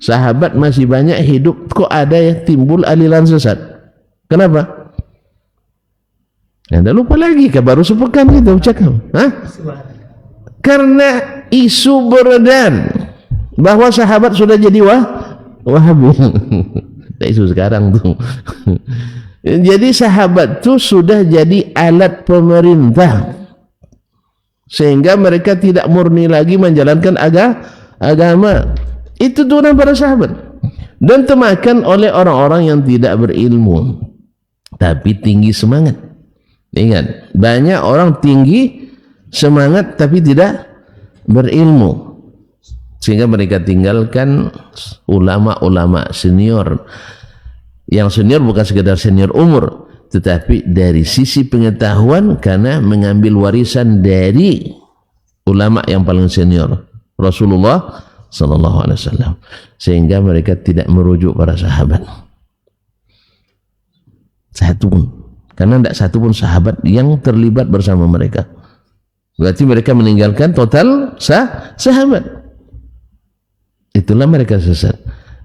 sahabat masih banyak hidup, kok ada yang timbul aliran sesat? Kenapa? Anda lupa lagi, baru sepekan kita ucapkan. Karena isu beredar bahwa sahabat sudah jadi Wahabi. Isu sekarang tuh. Jadi sahabat tuh sudah jadi alat pemerintah, sehingga mereka tidak murni lagi menjalankan agama. Itu turunan para sahabat dan termakan oleh orang-orang yang tidak berilmu tapi tinggi semangat. Ingat, banyak orang tinggi semangat tapi tidak berilmu, sehingga mereka tinggalkan ulama-ulama senior. Yang senior bukan sekedar senior umur, tetapi dari sisi pengetahuan, karena mengambil warisan dari ulama yang paling senior, Rasulullah sallallahu alaihi wasallam, sehingga mereka tidak merujuk para sahabat satu pun, karena tidak satu pun sahabat yang terlibat bersama mereka. Berarti mereka meninggalkan total sahabat. Itulah mereka sesat.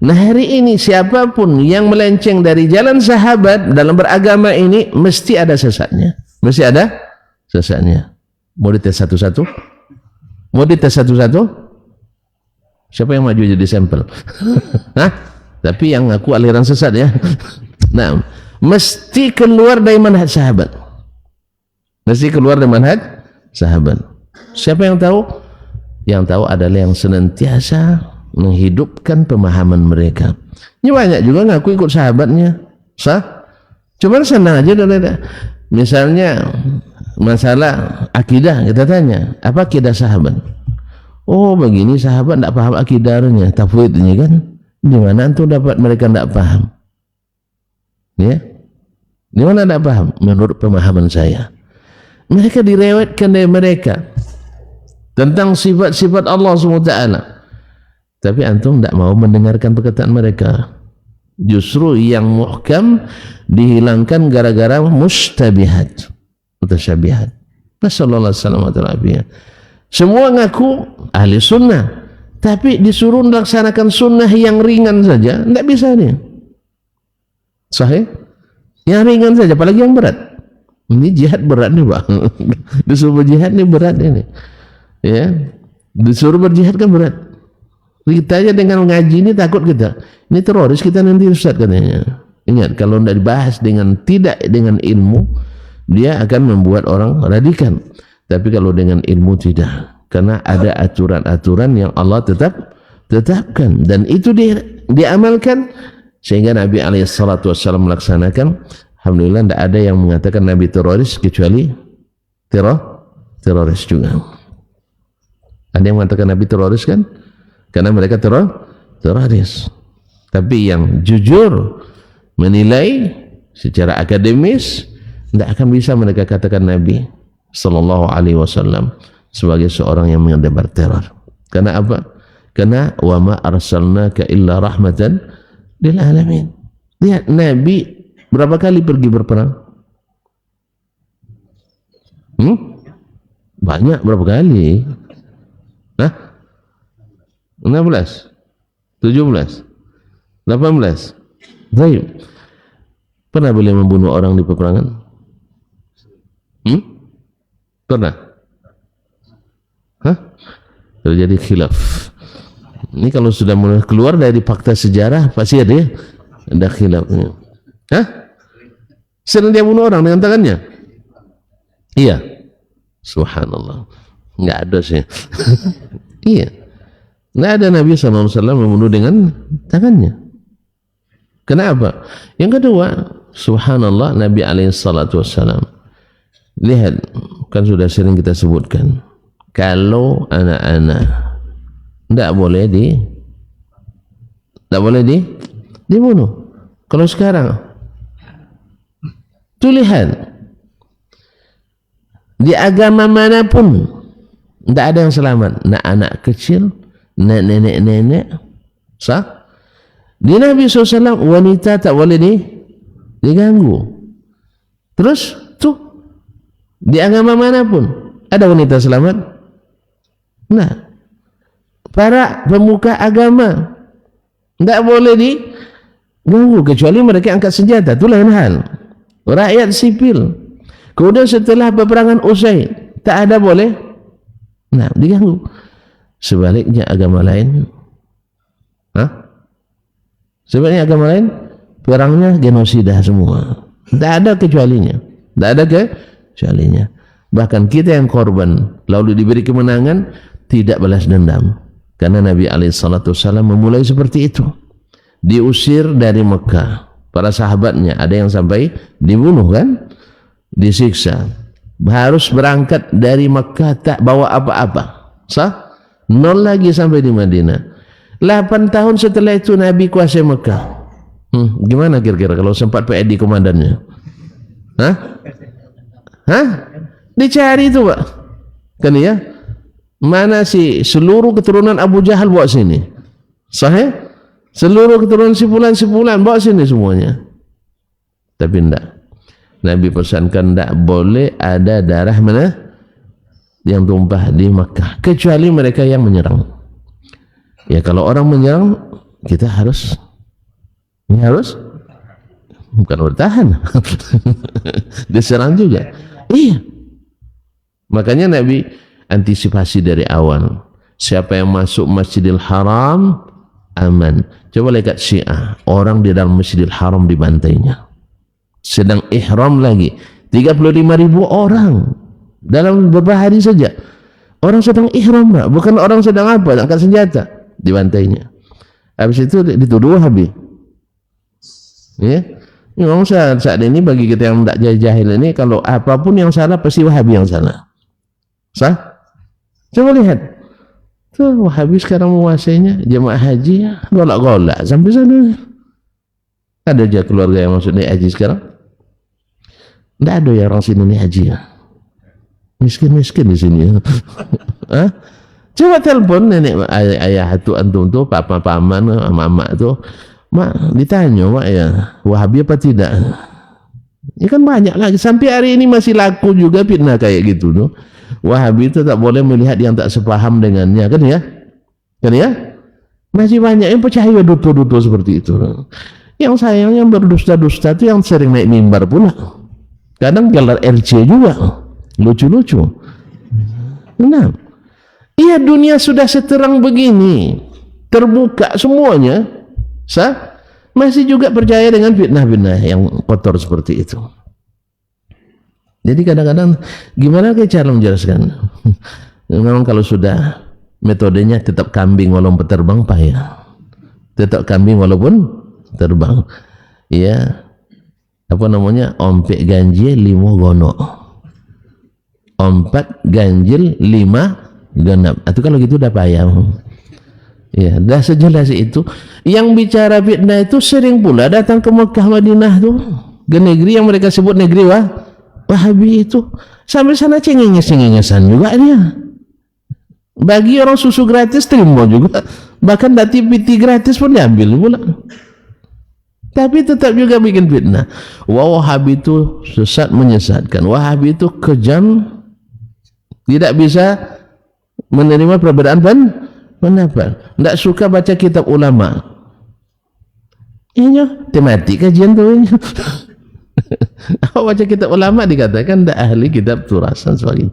Nah, hari ini siapapun yang melenceng dari jalan sahabat dalam beragama ini mesti ada sesatnya. Mesti ada sesatnya. Mau dites satu-satu? Mau dites satu-satu? Siapa yang maju jadi sampel? Tapi yang ngaku aliran sesat ya. Nah, mesti keluar dari manhaj sahabat. Mesti keluar dari manhaj sahabat. Siapa yang tahu? Yang tahu adalah yang senantiasa menghidupkan pemahaman mereka. Ini banyak juga ngaku ikut sahabatnya, cuman senang aja. Misalnya masalah akidah, kita tanya, apa akidah sahabat? Oh begini, sahabat tidak paham akidahnya, tafwidnya kan? Di mana antum dapat mereka tidak paham? Ya, di mana tidak paham? Menurut pemahaman saya, mereka direwetkan dari mereka tentang sifat-sifat Allah SWT. Tapi antum tidak mau mendengarkan perkataan mereka. Justru yang muhkam dihilangkan gara-gara mustabihat, mutasyabihat. Nasallallahu alaihi wasallam. Semua ngaku ahli sunnah, tapi disuruh melaksanakan sunnah yang ringan saja, tidak bisa nih. Sahih? Yang ringan saja, apalagi yang berat. Ini jihad berat nih Pak. Disuruh berjihad nih berat ini. Ya, disuruh berjihad kan berat. Kita aja dengan ngaji ini takut kita. Ini teroris kita nanti Ustaz katanya. Ingat, kalau tidak dibahas tidak dengan ilmu, dia akan membuat orang radikal. Tapi kalau dengan ilmu tidak. Karena ada aturan-aturan yang Allah tetapkan, dan itu diamalkan, sehingga Nabi SAW melaksanakan. Alhamdulillah tidak ada yang mengatakan Nabi teroris kecuali teroris juga. Ada yang mengatakan Nabi teroris kan? Karena mereka teroris. Tapi yang jujur menilai secara akademis, tidak akan bisa mereka katakan Nabi sallallahu alaihi wasallam sebagai seorang yang menyebar teror. Karena apa? Karena wa ma arsalnaka illa rahmatan lil alamin. Lihat Nabi berapa kali pergi berperang? Banyak, berapa kali? 16, 17, 18. Baik. Pernah beliau membunuh orang di peperangan? Pernah? Terjadi khilaf. Ini kalau sudah mulai keluar dari fakta sejarah pasti ada khilafnya. Sering dia bunuh orang dengan tangannya? Iya. Subhanallah. Enggak ada sih. Iya. Tidak ada Nabi SAW membunuh dengan tangannya. Kenapa? Yang kedua, subhanallah, Nabi SAW, lihat, kan sudah sering kita sebutkan, kalau anak-anak tidak boleh dibunuh. Kalau sekarang tuh lihat, di agama manapun tidak ada yang selamat. Anak kecil, nenek-nenek, di Nabi SAW wanita tak boleh diganggu. Terus tuh di agama manapun ada wanita selamat? Nah, para pemuka agama Tidak boleh diganggu kecuali mereka angkat senjata, itu lain hal. Rakyat sipil. Kemudian setelah peperangan usai, tak ada boleh diganggu. Sebaliknya agama lain, sebaliknya agama lain perangnya genosida semua. Tak ada kecualinya. Tak ada kecualinya. Bahkan kita yang korban lalu diberi kemenangan tidak balas dendam. Karena Nabi SAW memulai seperti itu. Diusir dari Mekah. Para sahabatnya ada yang sampai dibunuh kan? Disiksa. Harus berangkat dari Mekah tak bawa apa-apa. Sah? Nol lagi sampai di Madinah. 8 tahun setelah itu Nabi kuasai Mekah. Gimana kira-kira kalau sempat PID komandannya? Dicari itu Pak. Kan ya? Mana sih seluruh keturunan Abu Jahal bawa sini? Sahih? Seluruh keturunan sipulan bawa sini semuanya. Tapi enggak. Nabi pesankan enggak boleh ada darah mana yang tumpah di Makkah kecuali mereka yang menyerang. Ya kalau orang menyerang kita harus bukan bertahan. Diserang juga. Iya. Makanya Nabi antisipasi dari awal. Siapa yang masuk Masjidil Haram aman. Coba lihat Syiah, orang di dalam Masjidil Haram dibantainya. Sedang ihram lagi 35.000 orang dalam beberapa hari saja. Orang sedang ihram, bukan orang sedang angkat senjata, dibantainya. Habis itu dituduh Wahabi. Ya. Memang saat ini bagi kita yang tidak jahil ini, kalau apapun yang salah pasti Wahabi yang salah. Sah? Coba lihat. Tuh Wahabi sekarang menguasainya jemaah haji ya, golak-golak sampai sana. Ada aja keluarga yang masuk naik haji sekarang. Tidak ada ya orang sini naik haji ya. Miskin-miskin di sini. Coba telepon nenek ayah itu antum tuh, papa paman, mama tuh. Mak ditanya, mak ya Wahabi apa tidak? Ini kan banyak lagi sampai hari ini masih laku juga fitnah kayak gitu tuh. Wahabi itu tak boleh melihat yang tak sepaham dengannya, kan ya? Masih banyak yang percaya duto-duto seperti itu. Yang sayangnya berdusta-dusta itu yang sering naik mimbar pula. Kadang gelar RC juga, lucu-lucu. Nah, iya dunia sudah seterang begini, terbuka semuanya. Masih juga percaya dengan fitnah-fitnah yang kotor seperti itu. Jadi kadang-kadang gimana cara menjelaskan? Memang kalau sudah metodenya tetap kambing walaupun terbang payah. Tetap kambing walaupun terbang. Ya. Apa namanya? Ompek ganjil 5 gono. Ompat ganjil 5 genap. Itu kalau gitu udah payah. Ya, dah sejelas itu. Yang bicara fitnah itu sering pula datang ke Mekah Madinah tuh, ke negeri yang mereka sebut negeri Wahabi itu. Sampai sana cengenges-cengengesan juga dia. Bagi orang susu gratis terima juga. Bahkan dati piti gratis pun diambil pula. Tapi tetap juga bikin fitnah. Wahabi itu sesat menyesatkan. Wahabi itu kejam, tidak bisa menerima perbedaan pendapat. Tidak suka baca kitab ulama. Ini tematik kajian tuh. Baca kitab ulama dikatakan tidak ahli kitab turasan sebagainya.